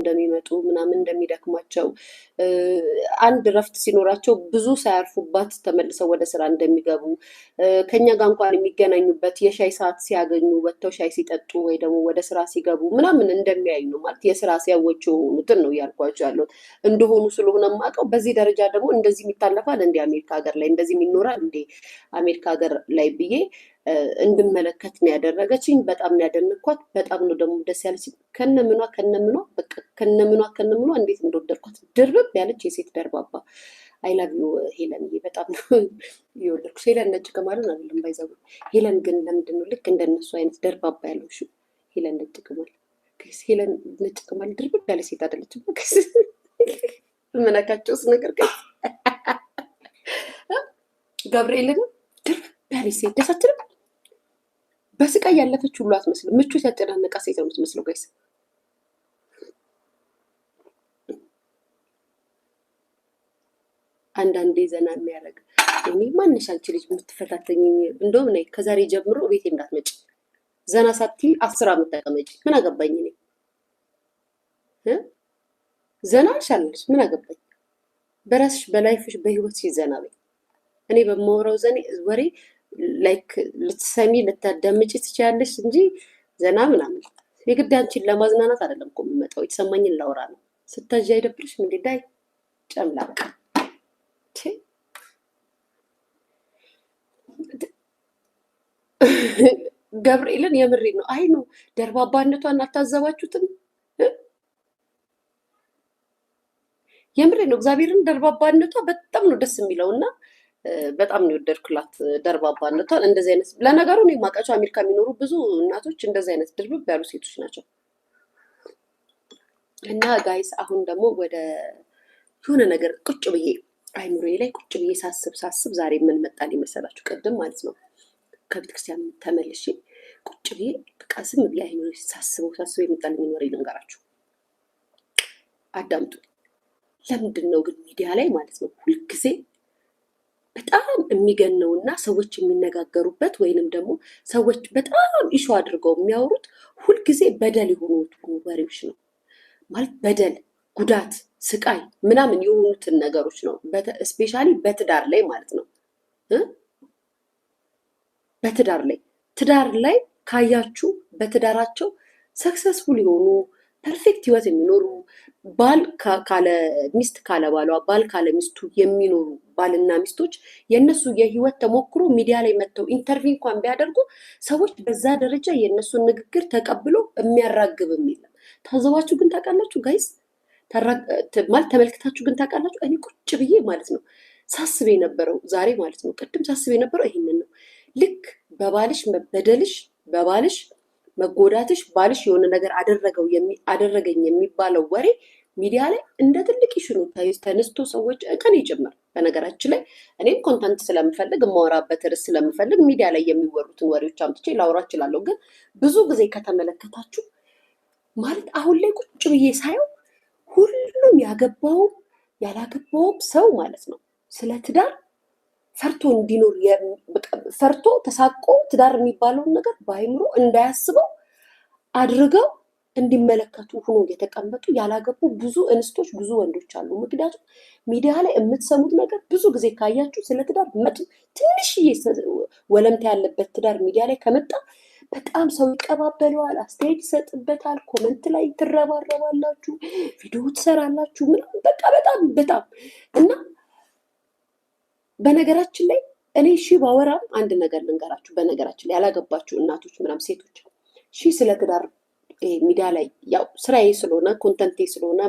እንደሚመጡ ምናምን እንደሚደክማቸው አንድ ረፍት ሲኖራቸው ብዙ ሳያርፉባት ተመልሰው ወደ ስራ እንደሚገቡ ከኛ ጋር እንኳን የሚገናኙበት የሻይ ሰዓት ሲያገኙ ወጥተው ሻይ ሲጠጡ ወይ ደግሞ ወደ ስራ ሲገቡ ምናምን እንደሚያዩ ነው ማለት የስራ ሲያወቹ እንትን ነው እያልኳቸው ያለው እንደሆኑ ስለሆነ የማውቀው። በዚህ ደረጃ ደግሞ እንደዚህ የሚታለፋል እንደ አሜሪካ ሀገር ላይ እንደዚህ የሚኖራል እንደ አሜሪካ ሀገር ላይ ብዬ እንድመለከት ነው ያደረገችኝ። በጣም ነው ያደነኳት። በጣም ነው ደግሞ ደስ ያለችኝ። ከነምኗ በቃ ከነምኗ እንዴት እንደወደድኳት ድርብብ ያለች የሴት ደርባባ። አይ ላቭ ዩ ሄለንዬ፣ በጣም ነው የወደድኩት። ሄለን ነጭ ቅማልን አይደለም ባይዘው። ሄለን ግን ለምንድን ነው ልክ እንደነሱ አይነት ደርባባ ያለው? እሺ ሄለን ነጭ ቅማል ሄለን ነጭ ቅማል ድርብብ ያለ ሴት አይደለችም። ምነካቸውስ ነገር ግን ገብርኤልን ድርብብ ያለ ሴት ደስ አትልም? በስቃይ ያለፈች ሁሉ አትመስልም። ምቾት ያጨናነቃ ሴት ነው የምትመስለው ጋይስ። አንዳንዴ ዘና የሚያደርግ እኔ ማንሽ አንቺ ልጅ የምትፈታተኝ እንደውም ነይ ከዛሬ ጀምሮ ቤቴ እንዳትመጪ ዘና ሳትይ 10 ዓመት ተቀመጪ። ምን አገባኝ እኔ ዘና አልሻለሽ ምን አገባኝ። በራስሽ በላይፍሽ በህይወትሽ ዘና በይ። እኔ በማወራው ወሬ ላይክ ልትሰሚ ልታዳምጪ ትችያለሽ እንጂ ዘና ምናምን የግድ አንቺን ለማዝናናት አይደለም እኮ የምመጣው። የተሰማኝን ላውራ ነው። ስታጂ አይደብርሽም እንዴ? ዳይ ጨምላቅ ገብርኤልን የምሬ ነው። አይ ነው ደርባባነቷን አታዘባችሁትም? የምሬ ነው። እግዚአብሔርን ደርባባነቷ በጣም ነው ደስ የሚለውና በጣም ነው የወደድኩላት ደርባባነቷን። እንደዚህ አይነት ለነገሩ እኔ የማውቃቸው አሜሪካ የሚኖሩ ብዙ እናቶች እንደዚህ አይነት ድርብብ ያሉ ሴቶች ናቸው። እና ጋይስ አሁን ደግሞ ወደ የሆነ ነገር ቁጭ ብዬ አይምሮዬ ላይ ቁጭ ብዬ ሳስብ ዛሬ ምን መጣልኝ መሰላችሁ? ቅድም ማለት ነው ከቤተክርስቲያን ተመልሼ ቁጭ ብዬ በቃ ዝም ብዬ አይምሮዬ ሳስበው የመጣልኝ ወሬ ልንገራችሁ። አዳምጡ። ለምንድን ነው ግን ሚዲያ ላይ ማለት ነው ሁልጊዜ በጣም የሚገነውና ሰዎች የሚነጋገሩበት ወይንም ደግሞ ሰዎች በጣም ኢሹ አድርገው የሚያወሩት ሁልጊዜ በደል የሆኑት ወሬዎች ነው ማለት በደል፣ ጉዳት፣ ስቃይ ምናምን የሆኑትን ነገሮች ነው። ስፔሻሊ በትዳር ላይ ማለት ነው። ትዳር ላይ ካያችሁ በትዳራቸው ሰክሰስፉል የሆኑ ፐርፌክት ህይወት የሚኖሩ ባል ካለ ሚስት ካለ ባሏ ባል ካለ ሚስቱ የሚኖሩ ባልና ሚስቶች የእነሱ የህይወት ተሞክሮ ሚዲያ ላይ መጥተው ኢንተርቪው እንኳን ቢያደርጉ ሰዎች በዛ ደረጃ የእነሱን ንግግር ተቀብሎ የሚያራግብ የለም። ታዘባችሁ ግን ታውቃላችሁ ጋይስ? ማለት ተመልክታችሁ ግን ታውቃላችሁ? እኔ ቁጭ ብዬ ማለት ነው ሳስብ የነበረው ዛሬ ማለት ነው ቅድም ሳስብ የነበረው ይሄንን ነው። ልክ በባልሽ መበደልሽ በባልሽ መጎዳትሽ ባልሽ የሆነ ነገር አደረገኝ የሚባለው ወሬ ሚዲያ ላይ እንደ ትልቅ ኢሹ ነው ተነስቶ ሰዎች ከኔ ጭምር። በነገራችን ላይ እኔም ኮንተንት ስለምፈልግ የማወራበት ርዕስ ስለምፈልግ ሚዲያ ላይ የሚወሩትን ወሬዎች አምጥቼ ላውራ እችላለሁ። ግን ብዙ ጊዜ ከተመለከታችሁ ማለት አሁን ላይ ቁጭ ብዬ ሳየው ሁሉም ያገባውም ያላገባውም ሰው ማለት ነው ስለ ትዳር ፈርቶ እንዲኖር ፈርቶ ተሳቆ ትዳር የሚባለውን ነገር በአይምሮ እንዳያስበው አድርገው እንዲመለከቱ ሆኖ የተቀመጡ ያላገቡ ብዙ እንስቶች ብዙ ወንዶች አሉ። ምክንያቱም ሚዲያ ላይ የምትሰሙት ነገር ብዙ ጊዜ ካያችሁ ስለ ትዳር ትንሽዬ ወለምታ ያለበት ትዳር ሚዲያ ላይ ከመጣ በጣም ሰው ይቀባበለዋል፣ አስተያየት ይሰጥበታል፣ ኮመንት ላይ ትረባረባላችሁ፣ ቪዲዮ ትሰራላችሁ ምናምን በቃ በጣም እና በነገራችን ላይ እኔ ባወራም አንድ ነገር ልንገራችሁ። በነገራችን ላይ ያላገባችሁ እናቶች ምናምን ሴቶች ስለ ትዳር ሚዲያ ላይ ያው ስራዬ ስለሆነ ኮንተንቴ ስለሆነ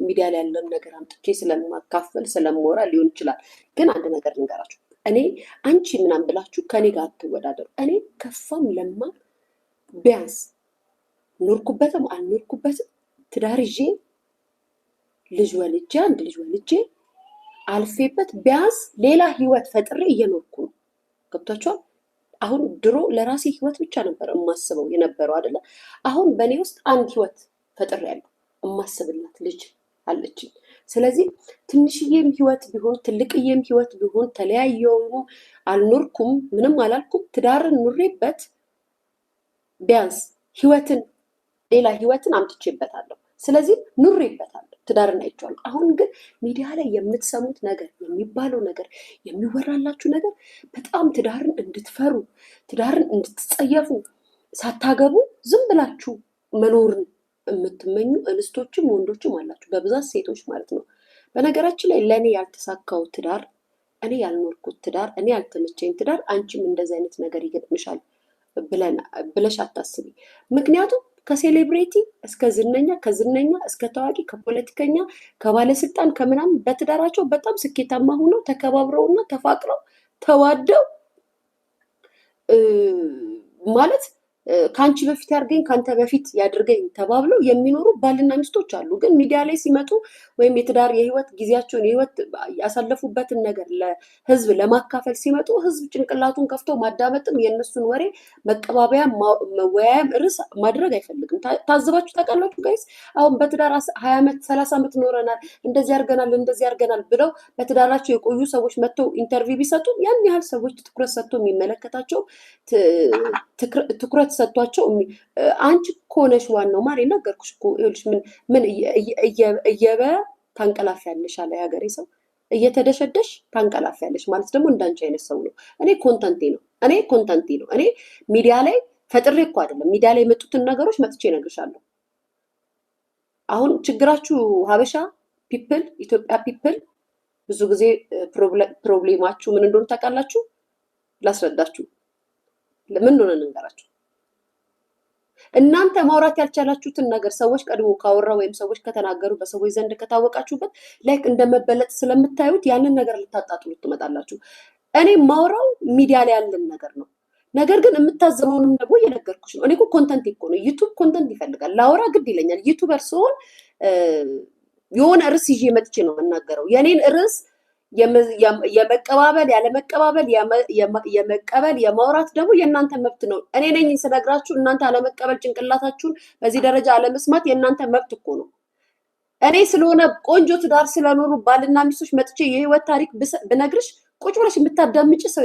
ሚዲያ ላይ ያለን ነገር አምጥቼ ስለማካፈል ስለማወራ ሊሆን ይችላል። ግን አንድ ነገር ልንገራችሁ። እኔ አንቺ ምናምን ብላችሁ ከኔ ጋር አትወዳደሩ። እኔ ከፋም ለማ ቢያንስ ኖርኩበትም አልኖርኩበትም ትዳር ይዤ አንድ ልጅ ወልጄ አልፌበት ቢያንስ ሌላ ህይወት ፈጥሬ እየኖርኩ ነው። ገብታችኋል? አሁን ድሮ ለራሴ ህይወት ብቻ ነበር የማስበው የነበረው አይደለ? አሁን በእኔ ውስጥ አንድ ህይወት ፈጥሬያለሁ። የማስብላት ልጅ አለችኝ። ስለዚህ ትንሽዬም ህይወት ቢሆን ትልቅዬም ህይወት ቢሆን ተለያየው አልኖርኩም ምንም አላልኩም ትዳርን ኑሬበት ቢያንስ ሌላ ህይወትን አምጥቼበታለሁ። ስለዚህ ኑሬበታለሁ፣ ትዳርን አይቼዋለሁ። አሁን ግን ሚዲያ ላይ የምትሰሙት ነገር፣ የሚባለው ነገር፣ የሚወራላችሁ ነገር በጣም ትዳርን እንድትፈሩ፣ ትዳርን እንድትጸየፉ፣ ሳታገቡ ዝም ብላችሁ መኖርን የምትመኙ እንስቶችም ወንዶችም አላችሁ፣ በብዛት ሴቶች ማለት ነው። በነገራችን ላይ ለእኔ ያልተሳካው ትዳር፣ እኔ ያልኖርኩት ትዳር፣ እኔ ያልተመቸኝ ትዳር አንቺም እንደዚህ አይነት ነገር ይገጥምሻል ብለሽ አታስቢ። ምክንያቱም ከሴሌብሬቲ እስከ ዝነኛ፣ ከዝነኛ እስከ ታዋቂ፣ ከፖለቲከኛ፣ ከባለስልጣን፣ ከምናምን በትዳራቸው በጣም ስኬታማ ሆነው ተከባብረውና ተፋቅረው ተዋደው ማለት ከአንቺ በፊት ያድርገኝ ከአንተ በፊት ያድርገኝ ተባብለው የሚኖሩ ባልና ሚስቶች አሉ። ግን ሚዲያ ላይ ሲመጡ ወይም የትዳር የህይወት ጊዜያቸውን የህይወት ያሳለፉበትን ነገር ለህዝብ ለማካፈል ሲመጡ ህዝብ ጭንቅላቱን ከፍቶ ማዳመጥም የእነሱን ወሬ መቀባበያ መወያያም ርዕስ ማድረግ አይፈልግም። ታዝባችሁ ታውቃላችሁ ጋይስ? አሁን በትዳር 20 ዓመት 30 ዓመት ኖረናል፣ እንደዚህ አድርገናል ብለው በትዳራቸው የቆዩ ሰዎች መጥተው ኢንተርቪው ቢሰጡ ያን ያህል ሰዎች ትኩረት ሰጥቶ የሚመለከታቸው ትኩረት ሰጥቷቸው አንቺ እኮ ነሽ ዋናው ማር ነገርኩሽ እኮ ይኸውልሽ ምን እየበ ታንቀላፊያለሽ አለ የሀገሬ ሰው። እየተደሸደሽ ታንቀላፊያለሽ ማለት ደግሞ እንዳንቺ አይነት ሰው ነው። እኔ ኮንተንቴ ነው። እኔ ሚዲያ ላይ ፈጥሬ እኮ አይደለም፣ ሚዲያ ላይ የመጡትን ነገሮች መጥቼ እነግርሻለሁ። አሁን ችግራችሁ ሀበሻ ፒፕል፣ ኢትዮጵያ ፒፕል ብዙ ጊዜ ፕሮብሌማችሁ ምን እንደሆነ ታውቃላችሁ? ላስረዳችሁ። ምን እንደሆነ እንንገራችሁ። እናንተ ማውራት ያልቻላችሁትን ነገር ሰዎች ቀድሞ ካወራ ወይም ሰዎች ከተናገሩ በሰዎች ዘንድ ከታወቃችሁበት ላይክ እንደመበለጥ ስለምታዩት ያንን ነገር ልታጣጥሉት ትመጣላችሁ። እኔ ማውራው ሚዲያ ላይ ያለን ነገር ነው። ነገር ግን የምታዘበውንም ደግሞ እየነገርኩሽ ነው። እኔ እኮ ኮንተንት እኮ ነው። ዩቱብ ኮንተንት ይፈልጋል። ላውራ ግድ ይለኛል። ዩቱበር ስሆን የሆነ ርዕስ ይዤ መጥቼ ነው የምናገረው። የኔን ርዕስ የመቀባበል ያለመቀባበል የመቀበል የማውራት ደግሞ የእናንተ መብት ነው። እኔ ነኝ ስነግራችሁ እናንተ አለመቀበል ጭንቅላታችሁን በዚህ ደረጃ አለመስማት የእናንተ መብት እኮ ነው። እኔ ስለሆነ ቆንጆ ትዳር ስለኖሩ ባልና ሚስቶች መጥቼ የህይወት ታሪክ ብነግርሽ ቁጭ ብለሽ የምታዳምጪ ሰው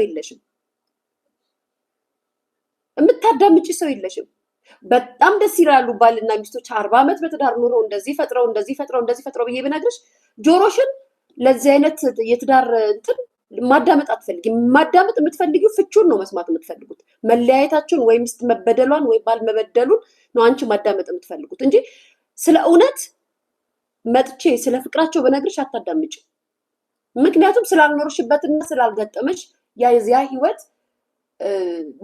የለሽም። በጣም ደስ ይላሉ ባልና ሚስቶች 40 ዓመት በትዳር ኖረው እንደዚህ ፈጥረው ብዬ ብነግርሽ ጆሮሽን ለዚህ አይነት የትዳር እንትን ማዳመጥ አትፈልጊም። ማዳመጥ የምትፈልጊው ፍቹን ነው መስማት የምትፈልጉት። መለያየታችሁን ወይ ሚስት መበደሏን ወይ ባል መበደሉን ነው አንቺ ማዳመጥ የምትፈልጉት እንጂ ስለ እውነት መጥቼ ስለ ፍቅራቸው በነግርሽ አታዳምጪ። ምክንያቱም ስላልኖርሽበትና ስላልገጠመሽ ያ ህይወት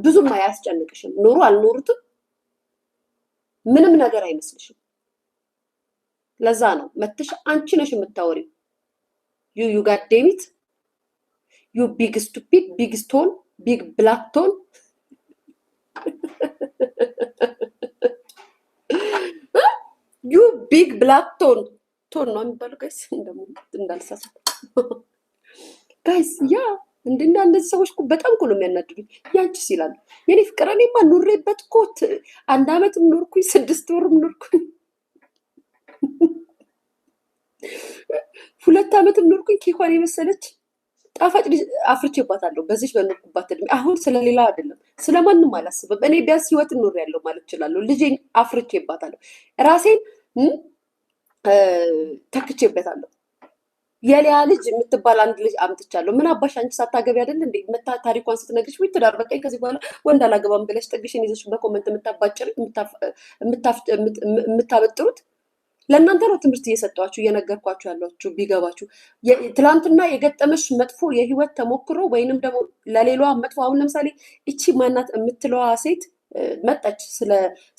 ብዙም አያስጨንቅሽም። ኖሩ አልኖሩትም ምንም ነገር አይመስልሽም። ለዛ ነው መጥተሽ አንቺ ነሽ የምታወሪው። You got David. You big stupid, big stone, big black tone. You big black tone. Tone ነው የሚባለው ጋይስ እንዳልሳሳት ጋይስ። ያ እንደና እንደዚህ ሰዎች እኮ በጣም እኮ ነው የሚያናድዱኝ። ያንቺስ ይላሉ የኔ ፍቅር። እኔማ ኑሬበት እኮ 1 ዓመትም ኖርኩኝ 6 ወርም ኖርኩኝ 2 ዓመትም ኖርኩኝ። ኬኳን የመሰለች ጣፋጭ ልጅ አፍርቼባታለሁ በዚህ በኖርኩባት እድሜ። አሁን ስለሌላ አይደለም ስለማንም አላስብም። እኔ ቢያንስ ህይወትን ኖሬያለሁ ማለት እችላለሁ። ልጄን አፍርቼባታለሁ፣ ራሴን ተክቼበታለሁ። የሊያ ልጅ የምትባል አንድ ልጅ አምጥቻለሁ። ምን አባሽ አንቺ ሳታገቢ አይደል እንዴ መታ ታሪኳን ስትነግርሽ ወይ ትዳር በቃኝ ከዚህ በኋላ ወንድ አላገባም ብለሽ ጥግሽን ይዘሽ በኮመንት የምታበጥሩት ለእናንተ ነው። ትምህርት እየሰጧችሁ እየነገርኳችሁ ያላችሁ ቢገባችሁ። ትላንትና የገጠመሽ መጥፎ የህይወት ተሞክሮ ወይንም ደግሞ ለሌላዋ መጥፎ፣ አሁን ለምሳሌ እቺ ማናት የምትለዋ ሴት መጣች፣ ስለ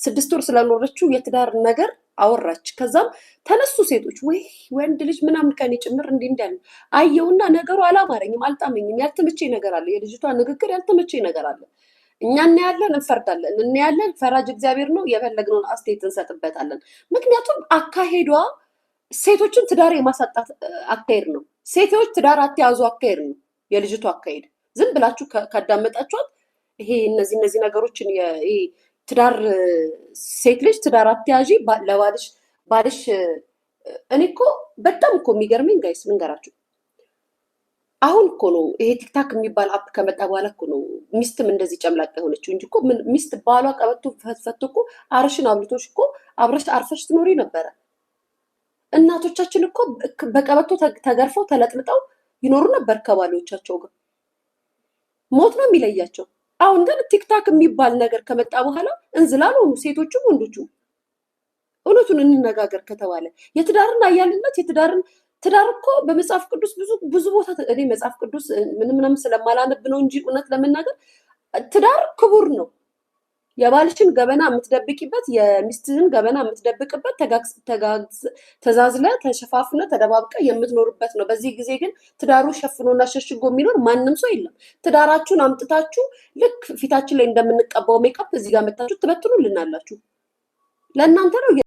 6 ወር ስለኖረችው የትዳር ነገር አወራች። ከዛም ተነሱ ሴቶች ወይ ወንድ ልጅ ምናምን ከኔ ጭምር እንዳለ አየውና ነገሩ አላማረኝም፣ አልጣመኝም። ያልተመቸኝ ነገር አለ፣ የልጅቷ ንግግር ያልተመቸኝ ነገር አለ። እኛ እናያለን፣ እንፈርዳለን። እናያለን፣ ፈራጅ እግዚአብሔር ነው። የፈለግነውን አስተያየት እንሰጥበታለን። ምክንያቱም አካሄዷ ሴቶችን ትዳር የማሳጣት አካሄድ ነው። ሴቶች ትዳር አትያዙ አካሄድ ነው የልጅቷ አካሄድ። ዝም ብላችሁ ካዳመጣችኋት ይሄ እነዚህ ነገሮችን ትዳር ሴት ልጅ ትዳር አትያዢ ባልሽ እኔ እኮ በጣም እኮ የሚገርመኝ ጋይስ ልንገራችሁ። አሁን እኮ ነው ይሄ ቲክታክ የሚባል አፕ ከመጣ በኋላ እኮ ነው ሚስትም እንደዚህ ጨምላቃ የሆነችው እንጂ እኮ ሚስት ባሏ ቀበቶ ፈቶ እኮ አርሽን አብልቶሽ እኮ አብረሽ አርፈሽ ትኖሪ ነበረ። እናቶቻችን እኮ በቀበቶ ተገርፈው ተለጥልጠው ይኖሩ ነበር ከባሎቻቸው ጋር። ሞት ነው የሚለያቸው። አሁን ግን ቲክታክ የሚባል ነገር ከመጣ በኋላ እንዝላል ሆኑ ሴቶቹም ወንዶቹም። እውነቱን እንነጋገር ከተባለ የትዳርን አያልነት ትዳር እኮ በመጽሐፍ ቅዱስ ብዙ ቦታ እኔ መጽሐፍ ቅዱስ ምንም ስለማላነብ ነው እንጂ እውነት ለመናገር ትዳር ክቡር ነው። የባልሽን ገበና የምትደብቂበት፣ የሚስትህን ገበና የምትደብቅበት፣ ተዛዝለ ተሸፋፍነ ተደባብቀ የምትኖርበት ነው። በዚህ ጊዜ ግን ትዳሩ ሸፍኖና ሸሽጎ የሚኖር ማንም ሰው የለም። ትዳራችሁን አምጥታችሁ ልክ ፊታችን ላይ እንደምንቀባው ሜካፕ እዚህ ጋር መታችሁ ትበትኑልናላችሁ። ለእናንተ ነው